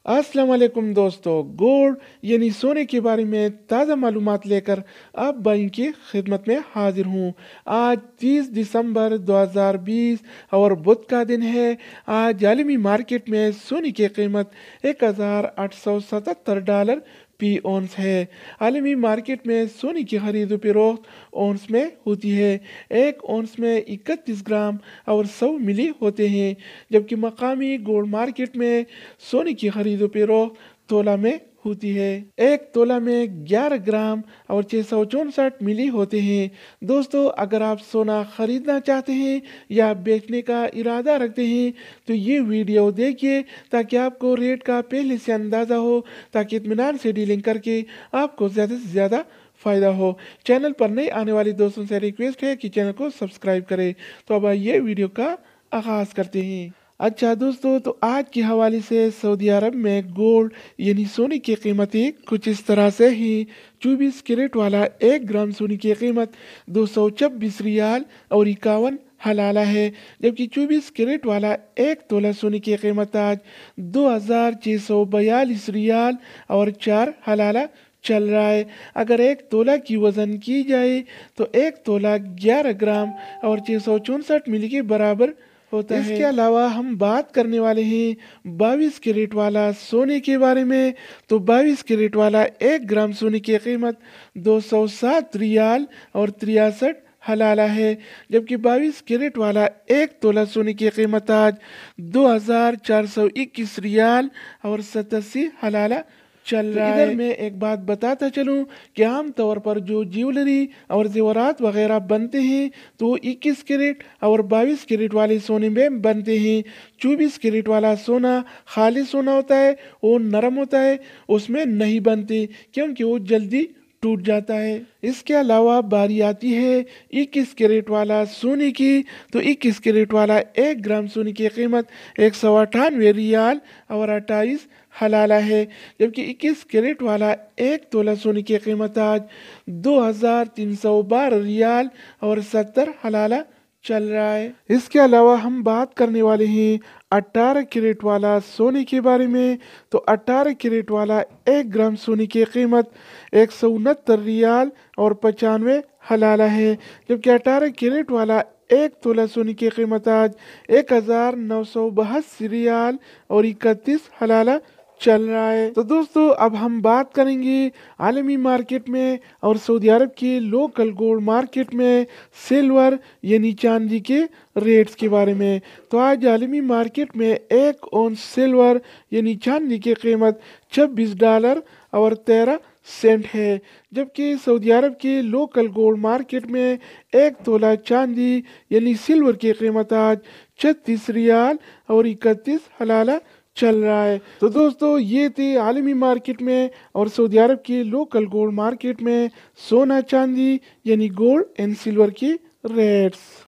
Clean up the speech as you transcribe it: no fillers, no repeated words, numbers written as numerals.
अस्सलाम वालेकुम दोस्तों, गोल्ड यानी सोने के बारे में ताज़ा मालूमात लेकर अब भाई की खिदमत में हाजिर हूँ। आज 30 दिसंबर 2020 और बुध का दिन है। आज आलमी मार्केट में सोने की कीमत $1,877 फी औंस है। आलमी मार्केट में सोने की खरीद फरोख्त औंस में होती है। एक औंस में 31 ग्राम और 100 मिली होते हैं, जबकि मकामी गोल्ड मार्केट में सोने की खरीद फरोख्त तोला में होती है। एक तोला में 11 ग्राम और 664 मिली होते हैं। दोस्तों, अगर आप सोना खरीदना चाहते हैं या बेचने का इरादा रखते हैं तो ये वीडियो देखिए, ताकि आपको रेट का पहले से अंदाज़ा हो, ताकि इत्मीनान से डीलिंग करके आपको ज़्यादा से ज़्यादा फ़ायदा हो। चैनल पर नए आने वाले दोस्तों से रिक्वेस्ट है कि चैनल को सब्सक्राइब करें। तो अब आइए वीडियो का आगाज़ करते हैं। अच्छा दोस्तों, तो आज के हवाले से सऊदी अरब में गोल्ड यानी सोने की कीमतें कुछ इस तरह से ही। 24 कैरेट वाला 1 ग्राम सोने की कीमत 226 रियाल और 51 हलाला है, जबकि 24 कैरेट वाला 1 तोला सोने की कीमत आज 2642 रियाल और 4 हलाला चल रहा है। अगर 1 तोला की वज़न की जाए तो 1 तोला 11 ग्राम और 664 मिली के बराबर होता है। इसके अलावा हम बात करने वाले हैं 22 कैरेट वाला सोने के बारे में। तो 22 कैरेट वाला 1 ग्राम सोने की कीमत 207 रियाल और 63 हलाला है, जबकि 22 कैरेट वाला 1 तोला सोने की कीमत आज 2421 रियाल और 87 हलाला चल रहा है। इधर मैं एक बात बताता चलूं कि आम तौर पर जो ज्वेलरी और जेवरात वगैरह बनते हैं तो 21 कैरेट और 22 कैरेट वाले सोने में बनते हैं। 24 कैरेट वाला सोना खाली सोना होता है, वो नरम होता है, उसमें नहीं बनते क्योंकि वो जल्दी टूट जाता है। इसके अलावा बारी आती है 21 कैरेट वाला सोने की। तो 21 कैरेट वाला 1 ग्राम सोने की कीमत 198 रियाल और 28 हलाला है, जबकि 21 कैरेट वाला 1 तोला सोने की कीमत आज 2312 रियाल और 70 हलाला चल रहा है। इसके अलावा हम बात करने वाले हैं 18 कैरेट वाला सोने के बारे में। तो 18 कैरेट वाला 1 ग्राम सोने की कीमत 169 रियाल और 95 हलाला है, जबकि 18 कैरेट वाला 1 तोला सोने की कीमत आज 1982 रियाल और 31 हलाला चल रहा है। तो दोस्तों, अब हम बात करेंगे आलमी मार्केट में और सऊदी अरब के लोकल गोल्ड मार्केट में सिल्वर यानी चांदी के रेट्स के बारे में। तो आज आलमी मार्केट में 1 औंस सिल्वर यानी चांदी की कीमत $26 और 13 सेंट है, जबकि सऊदी अरब के लोकल गोल्ड मार्केट में 1 तोला चांदी यानी सिल्वर की कीमत आज 36 रियाल और 31 हलाला चल रहा है। तो दोस्तों, ये थी आलमी मार्केट में और सऊदी अरब के लोकल गोल्ड मार्केट में सोना चांदी यानी गोल्ड एंड सिल्वर की रेट्स।